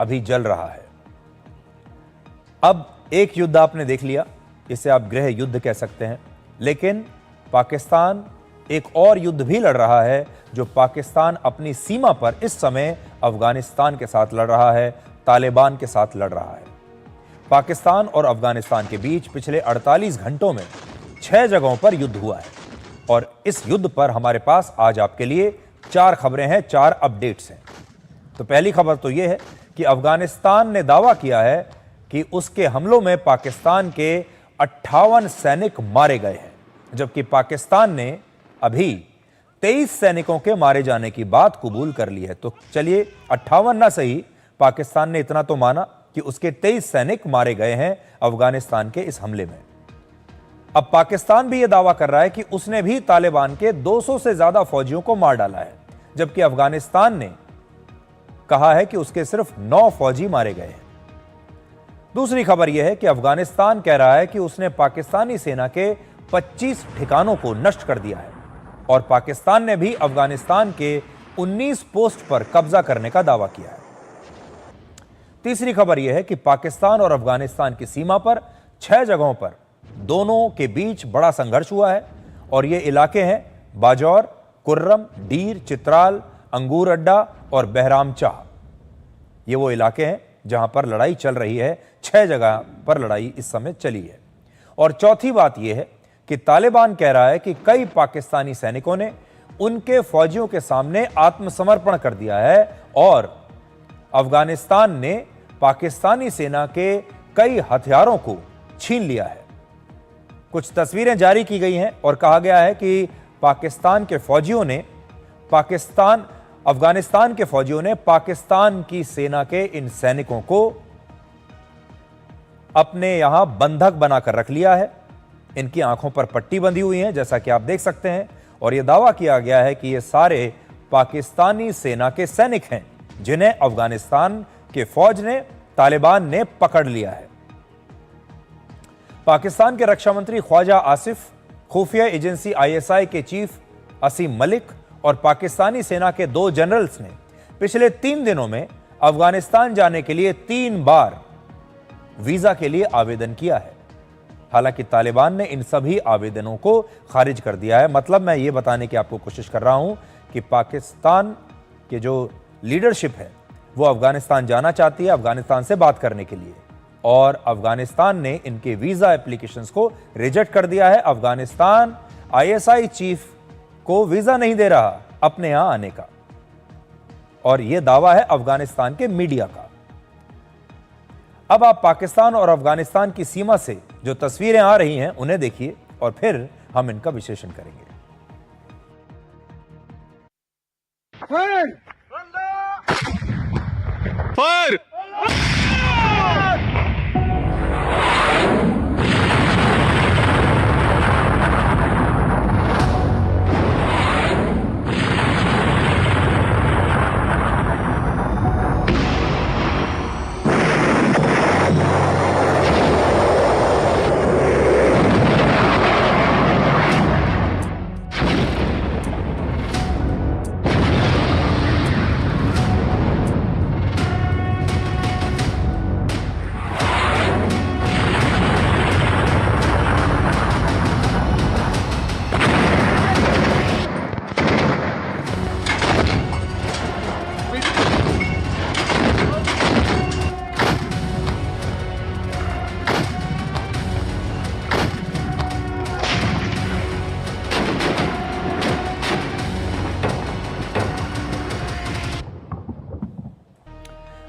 अभी जल रहा है। अब एक युद्ध आपने देख लिया, इसे आप गृह युद्ध कह सकते हैं, लेकिन पाकिस्तान एक और युद्ध भी लड़ रहा है जो पाकिस्तान अपनी सीमा पर इस समय अफगानिस्तान के साथ लड़ रहा है, तालिबान के साथ लड़ रहा है। पाकिस्तान और अफगानिस्तान के बीच पिछले 48 घंटों में 6 जगहों पर युद्ध हुआ है और इस युद्ध पर हमारे पास आज आपके लिए 4 खबरें हैं, 4 अपडेट्स हैं। तो पहली खबर तो यह है कि अफगानिस्तान ने दावा किया है कि उसके हमलों में पाकिस्तान के 58 सैनिक मारे गए हैं, जबकि पाकिस्तान ने अभी 23 सैनिकों के मारे जाने की बात कबूल कर ली है। तो चलिए 58 ना सही, पाकिस्तान ने इतना तो माना कि उसके 23 सैनिक मारे गए हैं अफगानिस्तान के इस हमले में। अब पाकिस्तान भी यह दावा कर रहा है कि उसने भी तालिबान के 200 से ज्यादा फौजियों को मार डाला है, जबकि अफगानिस्तान ने कहा है कि उसके सिर्फ 9 फौजी मारे गए हैं। दूसरी खबर यह है कि अफगानिस्तान कह रहा है कि उसने पाकिस्तानी सेना के 25 ठिकानों को नष्ट कर दिया है और पाकिस्तान ने भी अफगानिस्तान के 19 पोस्ट पर कब्जा करने का दावा किया है। तीसरी खबर यह है कि पाकिस्तान और अफगानिस्तान की सीमा पर 6 जगहों पर दोनों के बीच बड़ा संघर्ष हुआ है और ये इलाके हैं बाजौर, कुर्रम, डीर, चित्राल, अंगूर अड्डा और बहरामचाह। ये वो इलाके हैं जहां पर लड़ाई चल रही है। 6 जगह पर लड़ाई इस समय चली है। और चौथी बात यह है कि तालिबान कह रहा है कि कई पाकिस्तानी सैनिकों ने उनके फौजियों के सामने आत्मसमर्पण कर दिया है और अफगानिस्तान ने पाकिस्तानी सेना के कई हथियारों को छीन लिया है। कुछ तस्वीरें जारी की गई हैं और कहा गया है कि अफगानिस्तान के फौजियों ने पाकिस्तान की सेना के इन सैनिकों को अपने यहां बंधक बनाकर रख लिया है। इनकी आंखों पर पट्टी बंधी हुई है, जैसा कि आप देख सकते हैं, और यह दावा किया गया है कि ये सारे पाकिस्तानी सेना के सैनिक हैं जिन्हें अफगानिस्तान के फौज ने, तालिबान ने पकड़ लिया है। पाकिस्तान के रक्षा मंत्री ख्वाजा आसिफ, खुफिया एजेंसी ISI के चीफ असीम मलिक और पाकिस्तानी सेना के 2 जनरल्स ने पिछले 3 दिनों में अफगानिस्तान जाने के लिए 3 बार वीजा के लिए आवेदन किया है। हालांकि तालिबान ने इन सभी आवेदनों को खारिज कर दिया है। मतलब मैं ये बताने की आपको कोशिश कर रहा हूं कि पाकिस्तान के जो लीडरशिप है वो अफगानिस्तान जाना चाहती है अफगानिस्तान से बात करने के लिए, और अफगानिस्तान ने इनके वीजा एप्लीकेशंस को रिजेक्ट कर दिया है। अफगानिस्तान ISI चीफ को वीजा नहीं दे रहा अपने यहां आने का, और यह दावा है अफगानिस्तान के मीडिया का। अब आप पाकिस्तान और अफगानिस्तान की सीमा से जो तस्वीरें आ रही हैं उन्हें देखिए और फिर हम इनका विश्लेषण करेंगे। फायर!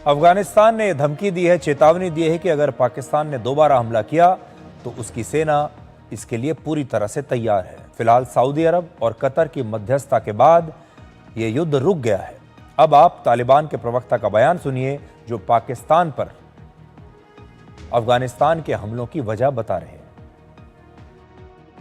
अफगानिस्तान ने धमकी दी है, चेतावनी दी है कि अगर पाकिस्तान ने दोबारा हमला किया तो उसकी सेना इसके लिए पूरी तरह से तैयार है। फिलहाल सऊदी अरब और कतर की मध्यस्थता के बाद यह युद्ध रुक गया है। अब आप तालिबान के प्रवक्ता का बयान सुनिए जो पाकिस्तान पर अफगानिस्तान के हमलों की वजह बता रहे हैं।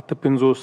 58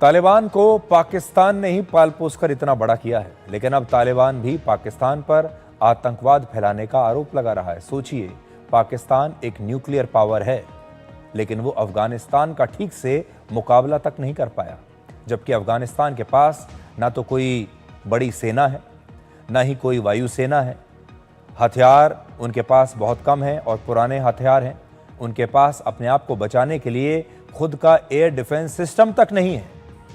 तालिबान को पाकिस्तान ने ही पाल पोस कर इतना बड़ा किया है, लेकिन अब तालिबान भी पाकिस्तान पर आतंकवाद फैलाने का आरोप लगा रहा है। सोचिए, पाकिस्तान एक न्यूक्लियर पावर है, लेकिन वो अफगानिस्तान का ठीक से मुकाबला तक नहीं कर पाया, जबकि अफगानिस्तान के पास ना तो कोई बड़ी सेना है, ना ही कोई वायुसेना है। हथियार उनके पास बहुत कम है और पुराने हथियार हैं। उनके पास अपने आप को बचाने के लिए खुद का एयर डिफेंस सिस्टम तक नहीं है,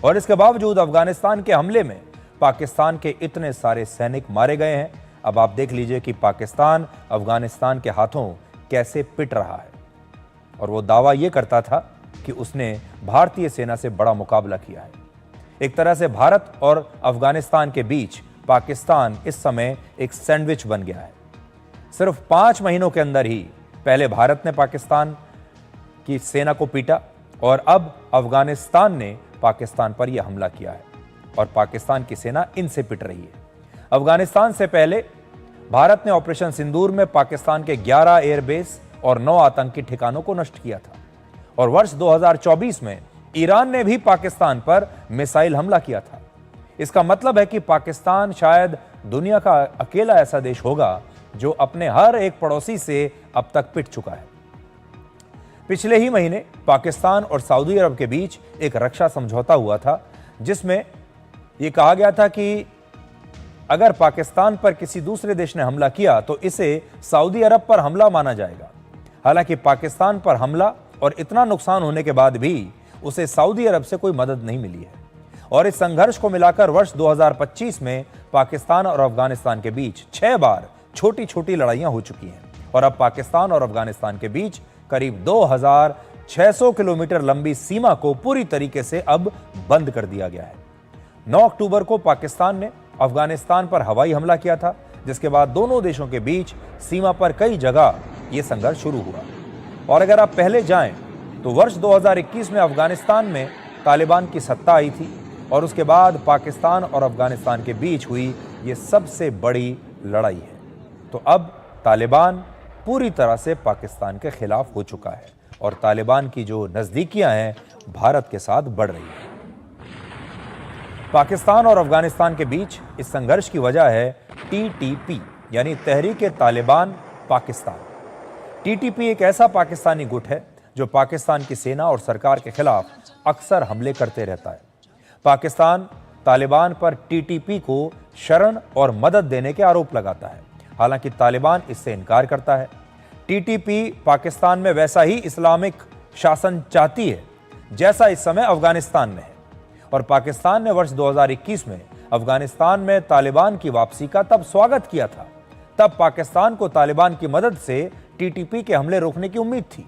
और इसके बावजूद अफगानिस्तान के हमले में पाकिस्तान के इतने सारे सैनिक मारे गए हैं। अब आप देख लीजिए कि पाकिस्तान अफगानिस्तान के हाथों कैसे पिट रहा है, और वो दावा ये करता था कि उसने भारतीय सेना से बड़ा मुकाबला किया है। एक तरह से भारत और अफगानिस्तान के बीच पाकिस्तान इस समय एक सैंडविच बन गया है। सिर्फ 5 महीनों के अंदर ही पहले भारत ने पाकिस्तान की सेना को पीटा और अब अफगानिस्तान ने पाकिस्तान पर यह हमला किया है, और पाकिस्तान की सेना इनसे पिट रही है। अफगानिस्तान से पहले भारत ने ऑपरेशन सिंदूर में पाकिस्तान के 11 एयरबेस और 9 आतंकी ठिकानों को नष्ट किया था, और वर्ष 2024 में ईरान ने भी पाकिस्तान पर मिसाइल हमला किया था। इसका मतलब है कि पाकिस्तान शायद दुनिया का अकेला ऐसा देश होगा जो अपने हर एक पड़ोसी से अब तक पिट चुका है। पिछले ही महीने पाकिस्तान और सऊदी अरब के बीच एक रक्षा समझौता हुआ था, जिसमें यह कहा गया था कि अगर पाकिस्तान पर किसी दूसरे देश ने हमला किया तो इसे सऊदी अरब पर हमला माना जाएगा। हालांकि पाकिस्तान पर हमला और इतना नुकसान होने के बाद भी उसे सऊदी अरब से कोई मदद नहीं मिली है, और इस संघर्ष को मिलाकर वर्ष 2025 में पाकिस्तान और अफगानिस्तान के बीच 6 बार छोटी छोटी लड़ाइयां हो चुकी हैं, और अब पाकिस्तान और अफगानिस्तान के बीच करीब 2600 किलोमीटर लंबी सीमा को पूरी तरीके से अब बंद कर दिया गया है। 9 अक्टूबर को पाकिस्तान ने अफगानिस्तान पर हवाई हमला किया था, जिसके बाद दोनों देशों के बीच सीमा पर कई जगह यह संघर्ष शुरू हुआ। और अगर आप पहले जाएं तो वर्ष 2021 में अफगानिस्तान में तालिबान की सत्ता आई थी, और उसके बाद पाकिस्तान और अफगानिस्तान के बीच हुई ये सबसे बड़ी लड़ाई है। तो अब तालिबान पूरी तरह से पाकिस्तान के खिलाफ हो चुका है, और तालिबान की जो नज़दीकियां हैं भारत के साथ बढ़ रही है। पाकिस्तान और अफगानिस्तान के बीच इस संघर्ष की वजह है TTP यानी तहरीक तालिबान पाकिस्तान। TTP एक ऐसा पाकिस्तानी गुट है जो पाकिस्तान की सेना और सरकार के खिलाफ अक्सर हमले करते रहता है। पाकिस्तान तालिबान पर TTP को शरण और मदद देने के आरोप लगाता है, हालांकि तालिबान इससे इनकार करता है। TTP पाकिस्तान में वैसा ही इस्लामिक शासन चाहती है जैसा इस समय अफगानिस्तान में है, और पाकिस्तान ने वर्ष 2021 में अफगानिस्तान में तालिबान की वापसी का तब स्वागत किया था। तब पाकिस्तान को तालिबान की मदद से TTP के हमले रोकने की उम्मीद थी।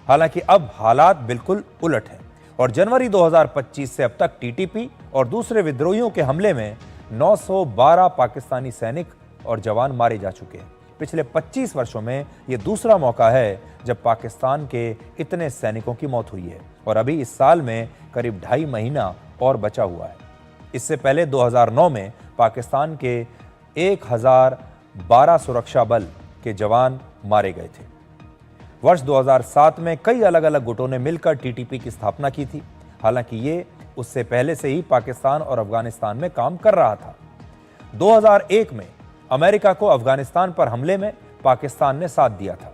हालांकि अब हालात बिल्कुल उलट है, और जनवरी 2025 से अब तक TTP और दूसरे विद्रोहियों के हमले में 912 पाकिस्तानी सैनिक और जवान मारे जा चुके हैं। पिछले 25 वर्षों में यह दूसरा मौका है जब पाकिस्तान के इतने सैनिकों की मौत हुई है, और अभी इस साल में करीब 2.5 महीना और बचा हुआ है। इससे पहले 2009 में पाकिस्तान के 1012 सुरक्षा बल के जवान मारे गए थे। वर्ष 2007 में कई अलग अलग गुटों ने मिलकर TTP की स्थापना की थी, हालांकि ये उससे पहले से ही पाकिस्तान और अफगानिस्तान में काम कर रहा था। 2001 में अमेरिका को अफगानिस्तान पर हमले में पाकिस्तान ने साथ दिया था,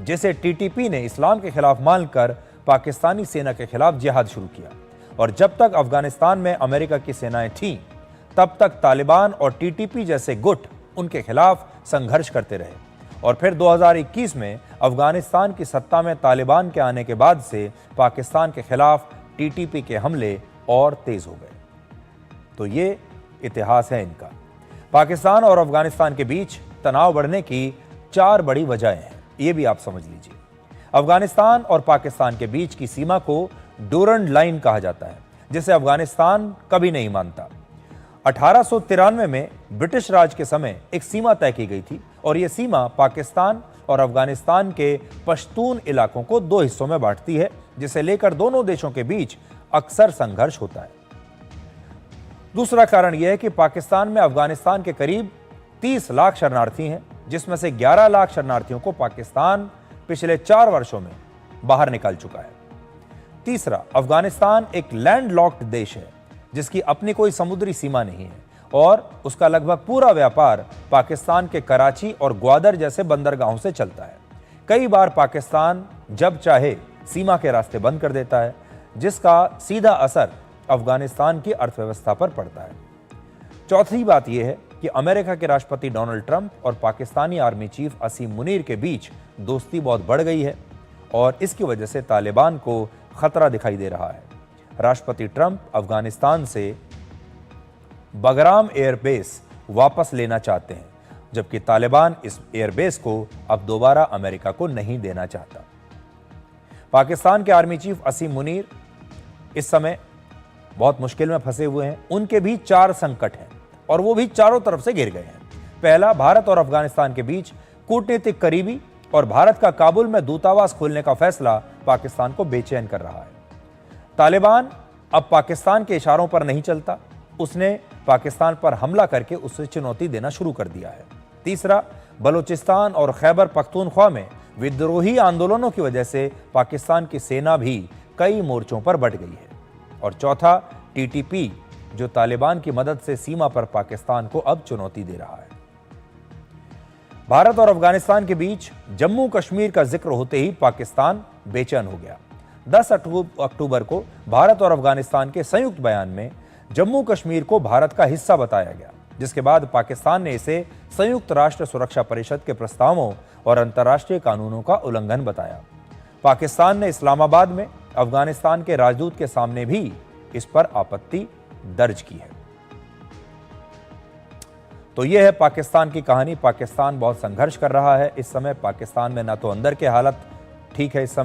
जिसे TTP ने इस्लाम के खिलाफ मानकर पाकिस्तानी सेना के खिलाफ जिहाद शुरू किया। और जब तक अफगानिस्तान में अमेरिका की सेनाएं थीं, तब तक तालिबान और TTP जैसे गुट उनके खिलाफ संघर्ष करते रहे। और फिर 2021 में अफगानिस्तान की सत्ता में तालिबान के आने के बाद से पाकिस्तान के खिलाफ TTP के हमले और तेज हो गए। तो ये इतिहास है इनका। पाकिस्तान और अफगानिस्तान के बीच तनाव बढ़ने की 4 बड़ी वजहें हैं, ये भी आप समझ लीजिए। अफगानिस्तान और पाकिस्तान के बीच की सीमा को डूरंड लाइन कहा जाता है, जिसे अफगानिस्तान कभी नहीं मानता। 1893 में ब्रिटिश राज के समय एक सीमा तय की गई थी, और यह सीमा पाकिस्तान और अफगानिस्तान के पश्तून इलाकों को 2 हिस्सों में बांटती है, जिसे लेकर दोनों देशों के बीच अक्सर संघर्ष होता है। दूसरा कारण यह है कि पाकिस्तान में अफगानिस्तान के करीब 30 लाख शरणार्थी हैं, जिसमें से 11 लाख शरणार्थियों को पाकिस्तान पिछले 4 वर्षों में बाहर निकाल चुका है। तीसरा, अफगानिस्तान एक लैंडलॉक्ड देश है जिसकी अपनी कोई समुद्री सीमा नहीं है और उसका लगभग पूरा व्यापार पाकिस्तान के कराची और ग्वादर जैसे बंदरगाहों से चलता है। कई बार पाकिस्तान जब चाहे सीमा के रास्ते बंद कर देता है, जिसका सीधा असर अफगानिस्तान की अर्थव्यवस्था पर पड़ता है। चौथी बात यह है कि अमेरिका के राष्ट्रपति डोनाल्ड ट्रंप और पाकिस्तानी आर्मी चीफ असीम मुनीर के बीच दोस्ती बहुत बढ़ गई है और इसकी वजह से तालिबान को खतरा दिखाई दे रहा है। राष्ट्रपति ट्रंप अफगानिस्तान से बगराम एयरबेस वापस लेना चाहते हैं, जबकि तालिबान इस एयरबेस को अब दोबारा अमेरिका को नहीं देना चाहता। पाकिस्तान के आर्मी चीफ असीम मुनीर इस समय बहुत मुश्किल में फंसे हुए हैं। उनके भी 4 संकट हैं और वो भी चारों तरफ से घिर गए हैं। पहला, भारत और अफगानिस्तान के बीच कूटनीतिक करीबी और भारत का काबुल में दूतावास खोलने का फैसला पाकिस्तान को बेचैन कर रहा है। तालिबान अब पाकिस्तान के इशारों पर नहीं चलता, उसने पाकिस्तान पर हमला करके उसे चुनौती देना शुरू कर दिया है। तीसरा, बलूचिस्तान और खैबर पख्तूनख्वा में विद्रोही आंदोलनों की वजह से पाकिस्तान की सेना भी कई मोर्चों पर बढ़ गई है। और चौथा, टीटीपी जो तालिबान की मदद से सीमा पर पाकिस्तान को अब चुनौती दे रहा है। भारत और अफगानिस्तान के बीच जम्मू कश्मीर का जिक्र होते ही पाकिस्तान बेचैन हो गया। 10 अक्टूबर को भारत और अफगानिस्तान के संयुक्त बयान में जम्मू कश्मीर को भारत का हिस्सा बताया गया, जिसके बाद पाकिस्तान ने इसे संयुक्त राष्ट्र सुरक्षा परिषद के प्रस्तावों और अंतर्राष्ट्रीय कानूनों का उल्लंघन बताया। पाकिस्तान ने इस्लामाबाद में अफगानिस्तान के राजदूत के सामने भी इस पर आपत्ति दर्ज की है। तो यह है पाकिस्तान की कहानी। पाकिस्तान बहुत संघर्ष कर रहा है इस समय। पाकिस्तान में ना तो अंदर के हालत ठीक है इस समय,